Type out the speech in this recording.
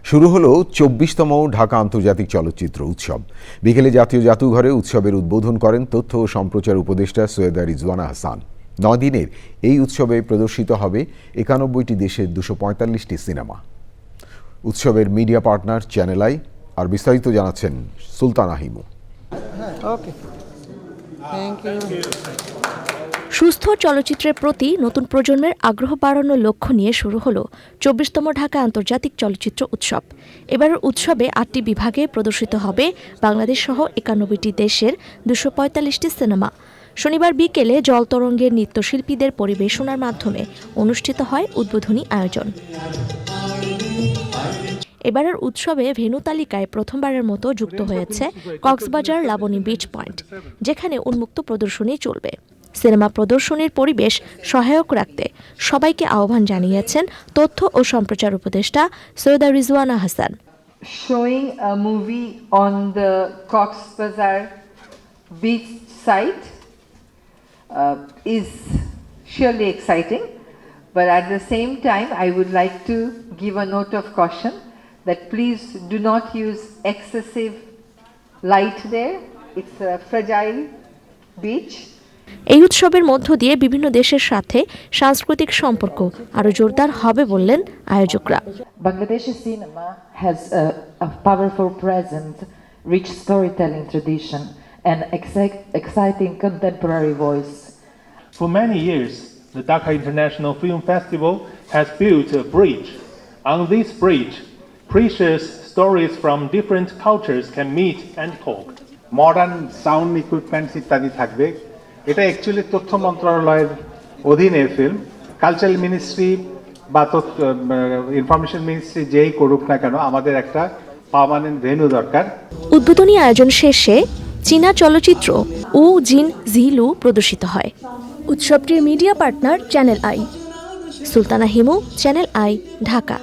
শুরু হলো ২৪তম ঢাকা আন্তর্জাতিক চলচ্চিত্র উৎসব। বিকেলে জাতীয় জাদুঘরে উৎসবের উদ্বোধন করেন তথ্য ও সম্প্রচার উপদেষ্টা সৈয়দা রিজওয়ানা হাসান। ৯ দিনের এই উৎসবে প্রদর্শিত হবে ৯১টি দেশের ২৪৫টি সিনেমা। উৎসবের মিডিয়া পার্টনার চ্যানেল আই। আর বিস্তারিত জানাচ্ছেন সুলতানা হিমু। সুস্থ চলচ্চিত্রের প্রতি নতুন প্রজন্মের আগ্রহ বাড়ানোর লক্ষ্য নিয়ে শুরু হলো ২৪তম ঢাকা আন্তর্জাতিক চলচ্চিত্র উৎসব। এবারের উৎসবে ৮টি বিভাগে প্রদর্শিত হবে বাংলাদেশ সহ ৯১টি দেশের ২৪৫টি সিনেমা। শনিবার বিকেলে জলতরঙ্গের নৃত্যশিল্পীদের পরিবেশনার মাধ্যমে অনুষ্ঠিত হয় উদ্বোধনী আয়োজন। এবারের উৎসবে ভেন্যু তালিকায় প্রথমবারের মতো যুক্ত হয়েছে কক্সবাজার লাবণী বিচ পয়েন্ট, যেখানে উন্মুক্ত প্রদর্শনী চলবে। সিনেমা প্রদর্শনীর পরিবেশ সহায়ক রাখতে সবাইকে আহ্বান জানিয়েছেন তথ্য ও সম্প্রচার উপদেষ্টা Syeda Rizwana Hasan. Showing a movie on the Cox's beach site is surely exciting, but at the same time I would like to give a note of caution that please do not use excessive light there. It's a fragile beach. এই উৎসবের মধ্য দিয়ে বিভিন্ন দেশের সাথে সাংস্কৃতিক সম্পর্ক আরো জোরদার হবে বললেন আয়োজকরা। Bangladeshi cinema has a powerful presence, rich storytelling tradition and exciting contemporary voice. For many years, the Dhaka International Film Festival has built a bridge. On this bridge, precious stories from different cultures can meet and talk. Modern sound equipment ইত্যাদি থাকবে। এটা actually তথ্য মন্ত্রণালয়ের অধীনের film. Cultural ministry বা information ministry যেই করুক না কেন, আমাদের একটা পার্মানেন্ট ভেন্যু দরকার। উদ্বোধনী আয়োজন শেষে চীনা চলচ্চিত্র উ জিন জিলু প্রদর্শিত হয়। উৎসবটির media partner channel I. Sultana Himu, channel I, Dhaka.